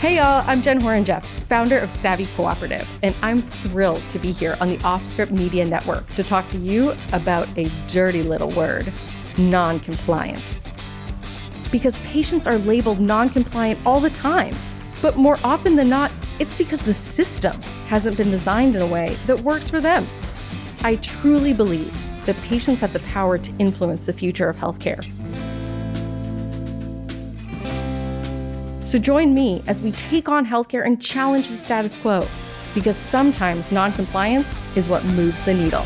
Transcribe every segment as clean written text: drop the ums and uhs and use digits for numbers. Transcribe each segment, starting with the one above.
Hey y'all, I'm Jen Horonjeff, founder of Savvy Cooperative, and I'm thrilled to be here on the Offscript Media Network to talk to you about a dirty little word, non-compliant. Because patients are labeled non-compliant all the time, but more often than not, it's because the system hasn't been designed in a way that works for them. I truly believe that patients have the power to influence the future of healthcare. So join me as we take on healthcare and challenge the status quo, because sometimes non-compliance is what moves the needle.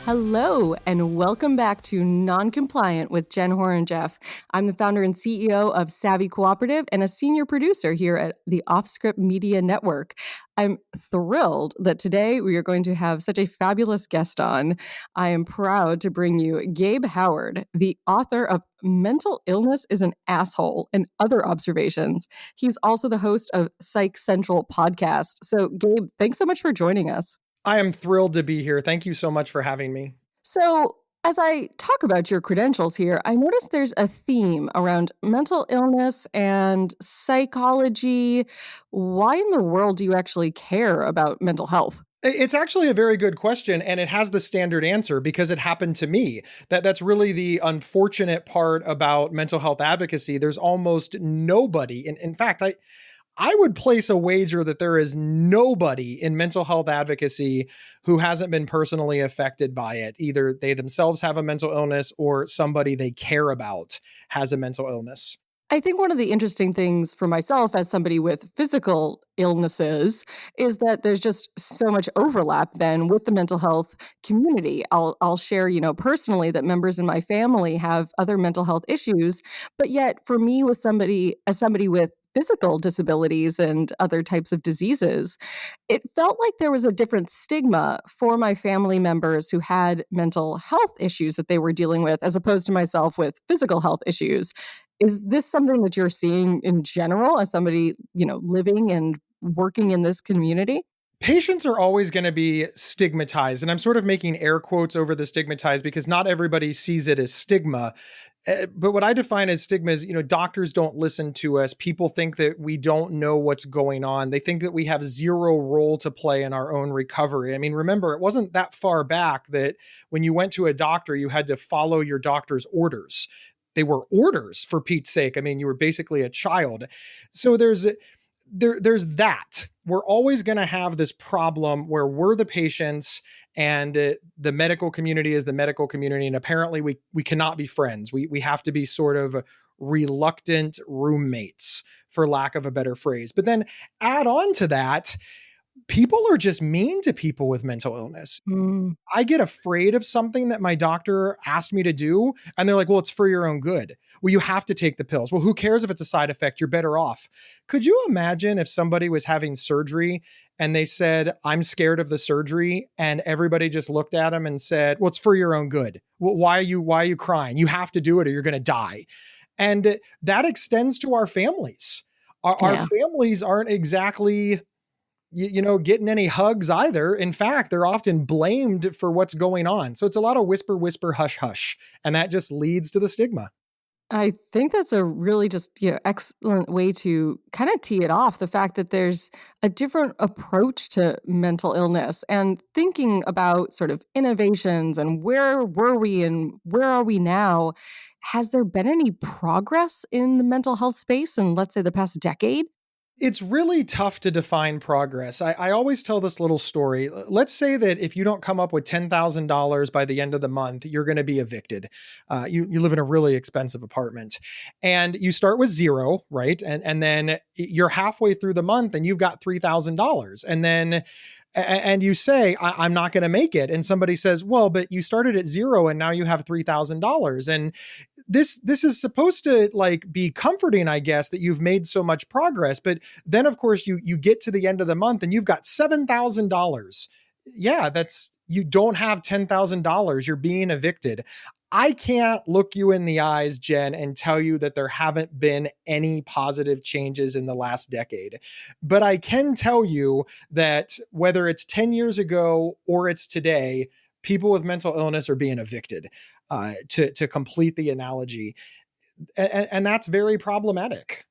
Hello, and welcome back to Noncompliant with Jen Horonjeff. I'm the founder and CEO of Savvy Cooperative and a senior producer here at the Offscript Media Network. I'm thrilled that today we are going to have such a fabulous guest on. I am proud to bring you Gabe Howard, the author of Mental Illness is an Asshole and Other Observations. He's also the host of Psych Central podcast. So Gabe, thanks so much for joining us. I am thrilled to be here. Thank you so much for having me. So, as I talk about your credentials here, I notice there's a theme around mental illness and psychology. Why in the world do you actually care about mental health? It's actually a very good question, and it has the standard answer because it happened to me. That's really the unfortunate part about mental health advocacy. There's almost nobody. In fact, I would place a wager that there is nobody in mental health advocacy who hasn't been personally affected by it. Either they themselves have a mental illness or somebody they care about has a mental illness. I think one of the interesting things for myself as somebody with physical illnesses is that there's just so much overlap then with the mental health community. I'll share, personally that members in my family have other mental health issues, but yet for me with somebody with physical disabilities and other types of diseases, it felt like there was a different stigma for my family members who had mental health issues that they were dealing with, as opposed to myself with physical health issues. Is this something that you're seeing in general as somebody, living and working in this community? Patients are always going to be stigmatized. And I'm sort of making air quotes over the stigmatized because not everybody sees it as stigma. But what I define as stigma is, doctors don't listen to us. People think that we don't know what's going on. They think that we have zero role to play in our own recovery. I mean, remember, it wasn't that far back that when you went to a doctor, you had to follow your doctor's orders. They were orders, for Pete's sake. I mean, you were basically a child. So there's that. We're always going to have this problem where we're the patients and the medical community is the medical community. And apparently we cannot be friends. We have to be sort of reluctant roommates, for lack of a better phrase. But then add on to that, people are just mean to people with mental illness. I get afraid of something that my doctor asked me to do, and they're like, well, it's for your own good. Well, you have to take the pills. Well, who cares if it's a side effect? You're better off. Could you imagine if somebody was having surgery and they said, I'm scared of the surgery, and everybody just looked at them and said, well, it's for your own good. Well, why are you crying? You have to do it or you're going to die. And that extends to our families. Our families aren't exactly getting any hugs either. In fact, they're often blamed for what's going on. So it's a lot of whisper, whisper, hush, hush. And that just leads to the stigma. I think that's a really just, excellent way to kind of tee it off. The fact that there's a different approach to mental illness and thinking about sort of innovations and where were we and where are we now. Has there been any progress in the mental health space in, let's say, the past decade? It's really tough to define progress. I always tell this little story. Let's say that if you don't come up with $10,000 by the end of the month, you're going to be evicted. You live in a really expensive apartment and you start with zero, right? And then you're halfway through the month and you've got $3,000. And you say, I'm not going to make it. And somebody says, well, but you started at zero and now you have $3,000. And this is supposed to be comforting, I guess, that you've made so much progress. But then of course you get to the end of the month and you've got $7,000. Yeah, you don't have $10,000. You're being evicted. I can't look you in the eyes, Jen, and tell you that there haven't been any positive changes in the last decade. But I can tell you that whether it's 10 years ago or it's today, people with mental illness are being evicted, to complete the analogy. And that's very problematic.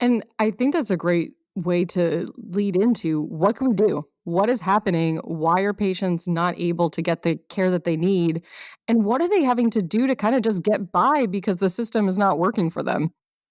And I think that's a great way to lead into what can we do? What is happening? Why are patients not able to get the care that they need? And what are they having to do to kind of just get by because the system is not working for them?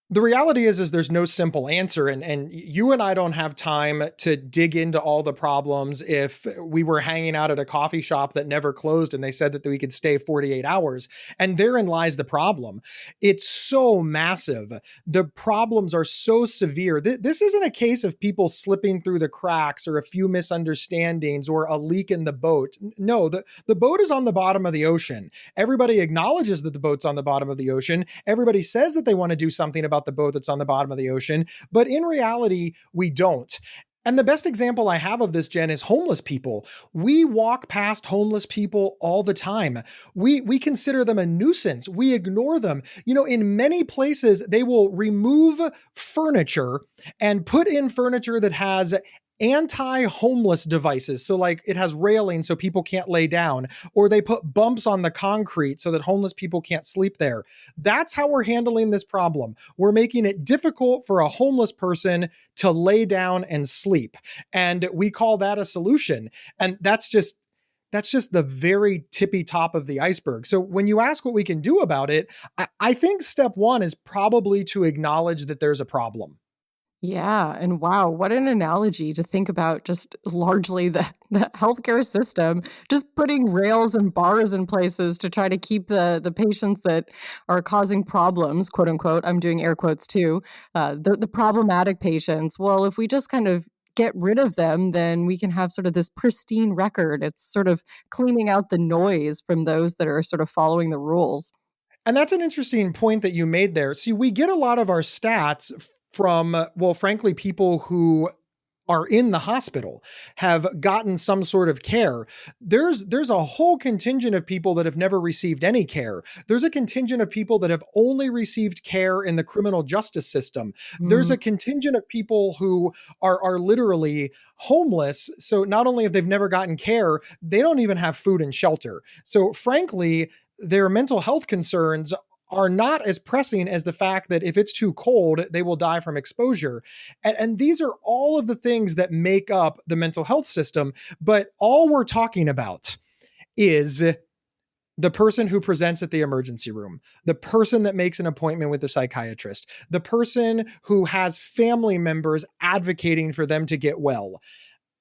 The reality is there's no simple answer, and you and I don't have time to dig into all the problems. If we were hanging out at a coffee shop that never closed and they said that we could stay 48 hours, and therein lies the problem. It's so massive. The problems are so severe. This isn't a case of people slipping through the cracks or a few misunderstandings or a leak in the boat. No, the boat is on the bottom of the ocean. Everybody acknowledges that the boat's on the bottom of the ocean. Everybody says that they want to do something about the boat that's on the bottom of the ocean, but in reality, we don't. And the best example I have of this, Jen, is homeless people. We walk past homeless people all the time. We consider them a nuisance. We ignore them. You know, in many places, they will remove furniture and put in furniture that has anti-homeless devices. So like it has railing so people can't lay down, or they put bumps on the concrete so that homeless people can't sleep there. That's how we're handling this problem. We're making it difficult for a homeless person to lay down and sleep. And we call that a solution. And that's just the very tippy top of the iceberg. So when you ask what we can do about it, I think step one is probably to acknowledge that there's a problem. Yeah, and wow, what an analogy to think about just largely the healthcare system, just putting rails and bars in places to try to keep the patients that are causing problems, quote unquote, I'm doing air quotes too, the problematic patients. Well, if we just kind of get rid of them, then we can have sort of this pristine record. It's sort of cleaning out the noise from those that are sort of following the rules. And that's an interesting point that you made there. See, we get a lot of our stats from, well, frankly, people who are in the hospital, have gotten some sort of care. There's a whole contingent of people that have never received any care. There's a contingent of people that have only received care in the criminal justice system. There's a Mm. contingent of people who are literally homeless. So not only have they've never gotten care, they don't even have food and shelter. So frankly, their mental health concerns are not as pressing as the fact that if it's too cold, they will die from exposure. And these are all of the things that make up the mental health system. But all we're talking about is the person who presents at the emergency room, the person that makes an appointment with the psychiatrist, the person who has family members advocating for them to get well.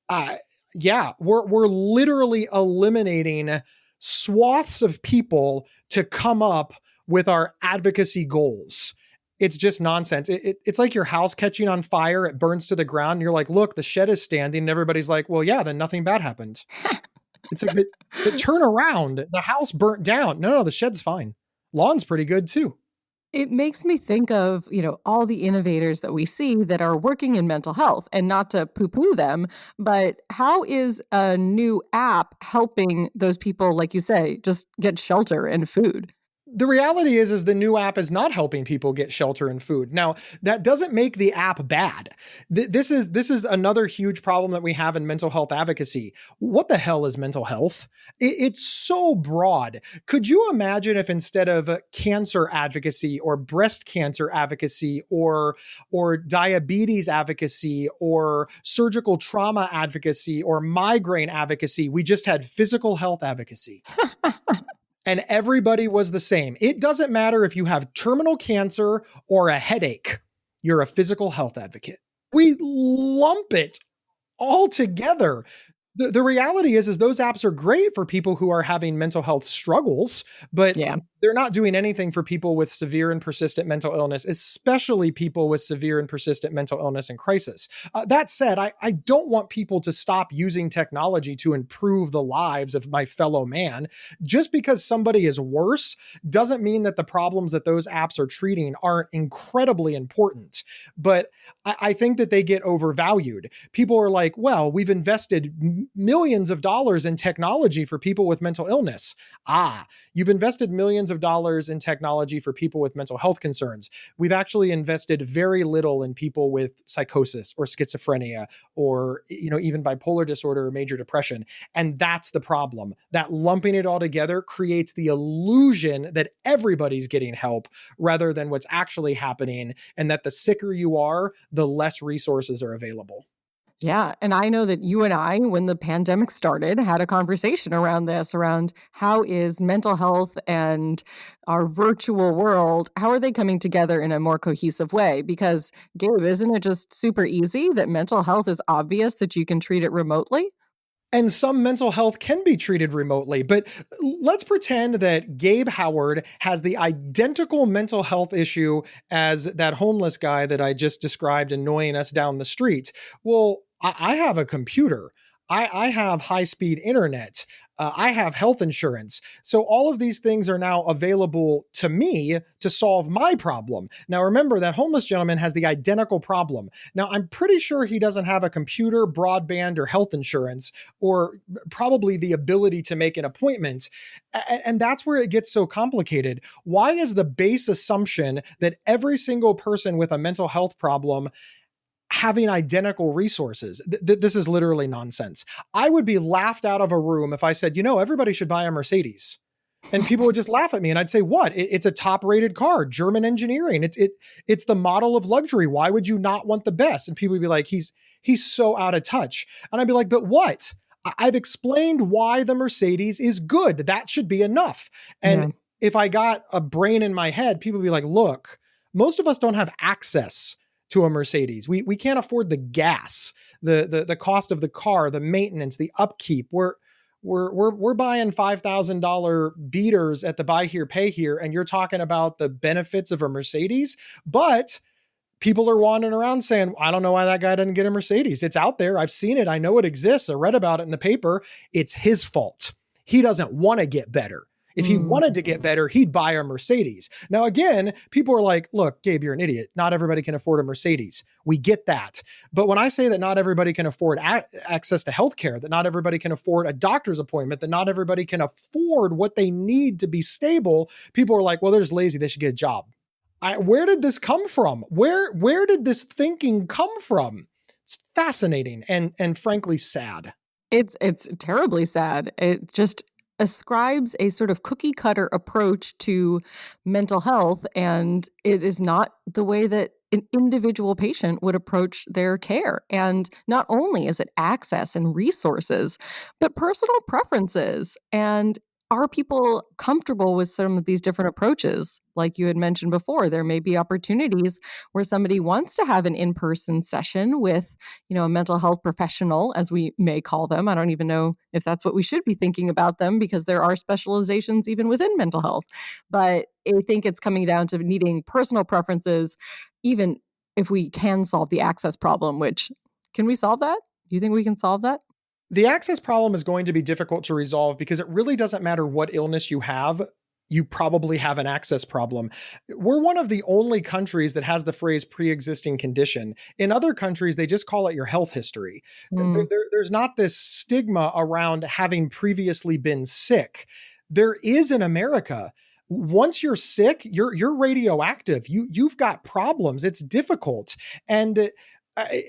Uh, yeah, we're literally eliminating swaths of people to come up with our advocacy goals. It's just nonsense. It's like your house catching on fire. It burns to the ground. And you're like, look, the shed is standing. And everybody's like, well, yeah, then nothing bad happened. It's like, but turn around. The house burnt down. No, the shed's fine. Lawn's pretty good too. It makes me think of, all the innovators that we see that are working in mental health, and not to poo-poo them, but how is a new app helping those people, like you say, just get shelter and food? The reality is the new app is not helping people get shelter and food. Now, that doesn't make the app bad. This is another huge problem that we have in mental health advocacy. What the hell is mental health? It's so broad. Could you imagine if instead of cancer advocacy or breast cancer advocacy or diabetes advocacy or surgical trauma advocacy or migraine advocacy, we just had physical health advocacy? And everybody was the same. It doesn't matter if you have terminal cancer or a headache, you're a physical health advocate. We lump it all together. The reality is those apps are great for people who are having mental health struggles, but Yeah. they're not doing anything for people with severe and persistent mental illness, especially people with severe and persistent mental illness and crisis. That said, I don't want people to stop using technology to improve the lives of my fellow man. Just because somebody is worse doesn't mean that the problems that those apps are treating aren't incredibly important. But I think that they get overvalued. People are like, well, we've invested millions of dollars in technology for people with mental illness. You've invested millions of dollars in technology for people with mental health concerns. We've actually invested very little in people with psychosis or schizophrenia or, even bipolar disorder or major depression. And that's the problem. That lumping it all together creates the illusion that everybody's getting help rather than what's actually happening, and that the sicker you are, the less resources are available. Yeah, and I know that you and I, when the pandemic started, had a conversation around this, around how is mental health and our virtual world, how are they coming together in a more cohesive way? Because, Gabe, isn't it just super easy that mental health is obvious that you can treat it remotely? And some mental health can be treated remotely, but let's pretend that Gabe Howard has the identical mental health issue as that homeless guy that I just described annoying us down the street. Well, I have a computer. I have high speed internet. I have health insurance. So all of these things are now available to me to solve my problem. Now, remember that homeless gentleman has the identical problem. Now, I'm pretty sure he doesn't have a computer, broadband, or health insurance, or probably the ability to make an appointment. And that's where it gets so complicated. Why is the base assumption that every single person with a mental health problem having identical resources? This is literally nonsense. I would be laughed out of a room if I said, everybody should buy a Mercedes. And people would just laugh at me. And I'd say, what? It's a top rated car, German engineering. It's the model of luxury. Why would you not want the best? And people would be like, he's so out of touch. And I'd be like, but what? I've explained why the Mercedes is good. That should be enough. And Yeah. if I got a brain in my head, people would be like, look, most of us don't have access to a Mercedes. We can't afford the gas, the cost of the car, the maintenance, the upkeep. We're buying $5,000 beaters at the buy here, pay here, and you're talking about the benefits of a Mercedes. But people are wandering around saying, I don't know why that guy doesn't get a Mercedes. It's out there. I've seen it. I know it exists. I read about it in the paper. It's his fault. He doesn't want to get better. If he Mm. wanted to get better, he'd buy a Mercedes. Now, again, people are like, look, Gabe, you're an idiot. Not everybody can afford a Mercedes. We get that. But when I say that not everybody can afford access to healthcare, that not everybody can afford a doctor's appointment, that not everybody can afford what they need to be stable, people are like, well, they're just lazy. They should get a job. Where did this come from? Where did this thinking come from? It's fascinating and frankly sad. It's terribly sad. It just ascribes a sort of cookie cutter approach to mental health, and it is not the way that an individual patient would approach their care. And not only is it access and resources, but personal preferences. And are people comfortable with some of these different approaches? Like you had mentioned before, there may be opportunities where somebody wants to have an in-person session with, a mental health professional, as we may call them. I don't even know if that's what we should be thinking about them, because there are specializations even within mental health. But I think it's coming down to needing personal preferences, even if we can solve the access problem, which, can we solve that? Do you think we can solve that? The access problem is going to be difficult to resolve because it really doesn't matter what illness you have. You probably have an access problem. We're one of the only countries that has the phrase pre-existing condition. In other countries, they just call it your health history. Mm. There's not this stigma around having previously been sick. There is in America. Once you're sick, you're radioactive. You've got problems. It's difficult. And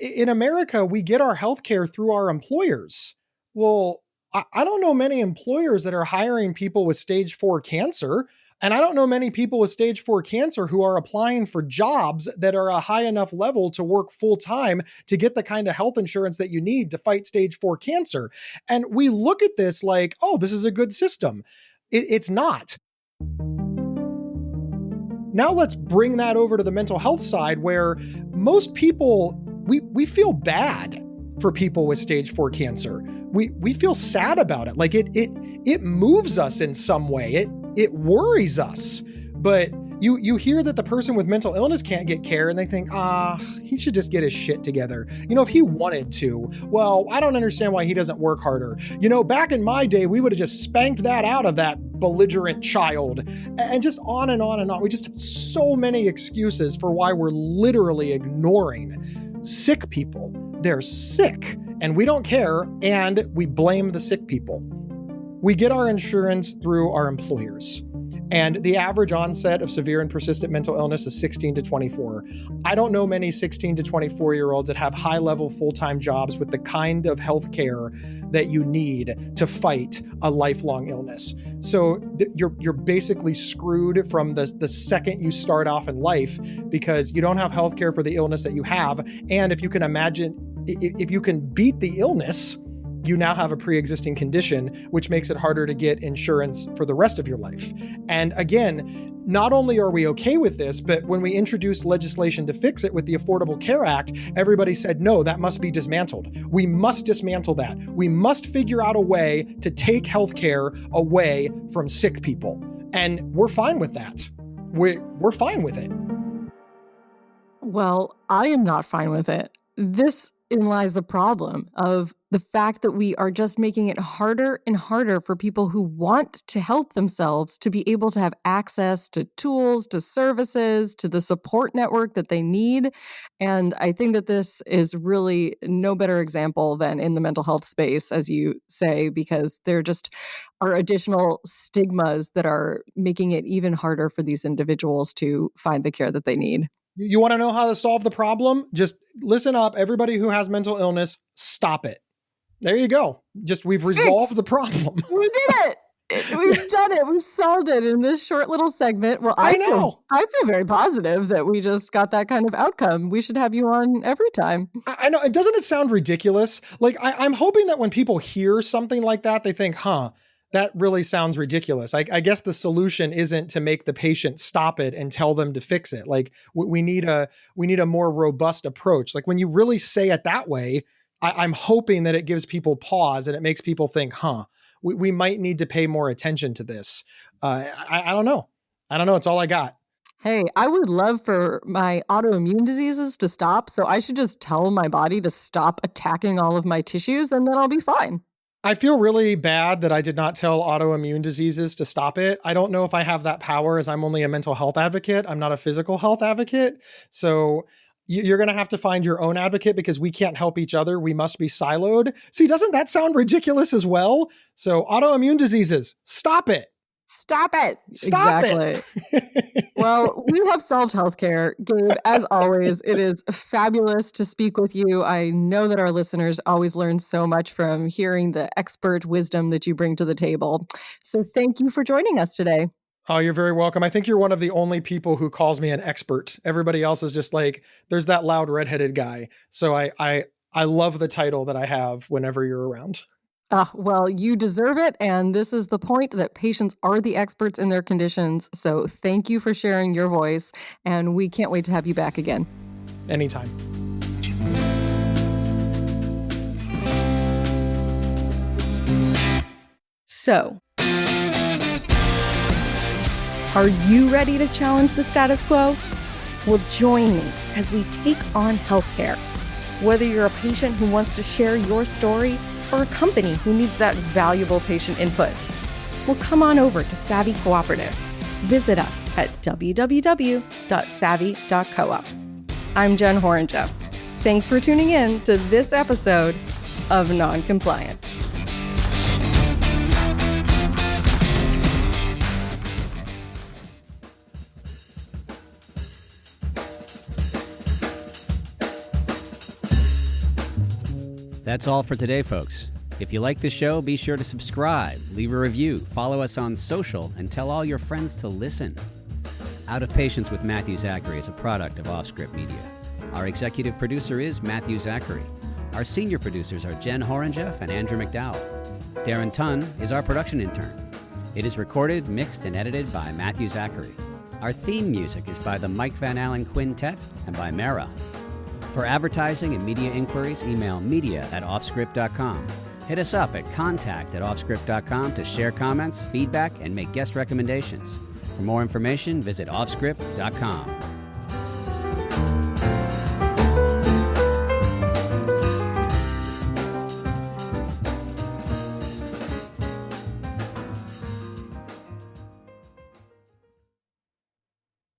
in America, we get our health care through our employers. Well, I don't know many employers that are hiring people with stage 4 cancer. And I don't know many people with stage 4 cancer who are applying for jobs that are a high enough level to work full time to get the kind of health insurance that you need to fight stage 4 cancer. And we look at this like, oh, this is a good system. It's not. Now let's bring that over to the mental health side, where most people, we feel bad for people with stage 4 cancer. We feel sad about it. Like it moves us in some way. It worries us. But you hear that the person with mental illness can't get care and they think, he should just get his shit together. If he wanted to. Well, I don't understand why he doesn't work harder. Back in my day, we would have just spanked that out of that belligerent child, and just on and on and on. We just have so many excuses for why we're literally ignoring sick people. They're sick. and we don't care, and we blame the sick people. We get our insurance through our employers. And the average onset of severe and persistent mental illness is 16 to 24. I don't know many 16 to 24-year-olds that have high-level full-time jobs with the kind of healthcare that you need to fight a lifelong illness. So you're basically screwed from the second you start off in life because you don't have healthcare for the illness that you have. And if you can imagine, if you can beat the illness, you now have a pre-existing condition, which makes it harder to get insurance for the rest of your life. And again, not only are we okay with this, but when we introduced legislation to fix it with the Affordable Care Act, everybody said, no, that must be dismantled. We must dismantle that. We must figure out a way to take healthcare away from sick people. And we're fine with that. We're fine with it. Well, I am not fine with it. This in lies the problem of the fact that we are just making it harder and harder for people who want to help themselves to be able to have access to tools, to services, to the support network that they need. And I think that this is really no better example than in the mental health space, as you say, because there just are additional stigmas that are making it even harder for these individuals to find the care that they need. You want to know how to solve the problem? Just listen up. Everybody who has mental illness, stop it. There you go. We've resolved the problem. We did it. We've done it. We've solved it in this short little segment. Well, I feel very positive that we just got that kind of outcome. We should have you on every time. I know. Doesn't it sound ridiculous? Like I'm hoping that when people hear something like that, they think, that really sounds ridiculous. I guess the solution isn't to make the patient stop it and tell them to fix it. Like we need a more robust approach. Like when you really say it that way, I'm hoping that it gives people pause and it makes people think, we might need to pay more attention to this. I don't know. It's all I got. Hey, I would love for my autoimmune diseases to stop. So I should just tell my body to stop attacking all of my tissues and then I'll be fine. I feel really bad that I did not tell autoimmune diseases to stop it. I don't know if I have that power as I'm only a mental health advocate. I'm not a physical health advocate. So you're going to have to find your own advocate because we can't help each other. We must be siloed. See, doesn't that sound ridiculous as well? So autoimmune diseases, stop it. Stop it. Stop exactly. it. Well, we have solved healthcare. Gabe, as always, it is fabulous to speak with you. I know that our listeners always learn so much from hearing the expert wisdom that you bring to the table. So thank you for joining us today. Oh, you're very welcome. I think you're one of the only people who calls me an expert. Everybody else is just like, there's that loud redheaded guy. So I love the title that I have whenever you're around. Well, you deserve it. And this is the point that patients are the experts in their conditions. So thank you for sharing your voice. And we can't wait to have you back again. Anytime. So, are you ready to challenge the status quo? Well, join me as we take on healthcare. Whether you're a patient who wants to share your story or a company who needs that valuable patient input, well, come on over to Savvy Cooperative. Visit us at www.savvy.coop. I'm Jen Horonjeff. Thanks for tuning in to this episode of Noncompliant. That's all for today, folks. If you like the show, be sure to subscribe, leave a review, follow us on social, and tell all your friends to listen. Out of Patience with Matthew Zachary is a product of Offscript Media. Our executive producer is Matthew Zachary. Our senior producers are Jen Horonjeff and Andrew McDowell. Darren Tunn is our production intern. It is recorded, mixed, and edited by Matthew Zachary. Our theme music is by the Mike Van Allen Quintet and by Mara. For advertising and media inquiries, email media@offscript.com. Hit us up at contact@offscript.com to share comments, feedback, and make guest recommendations. For more information, visit offscript.com.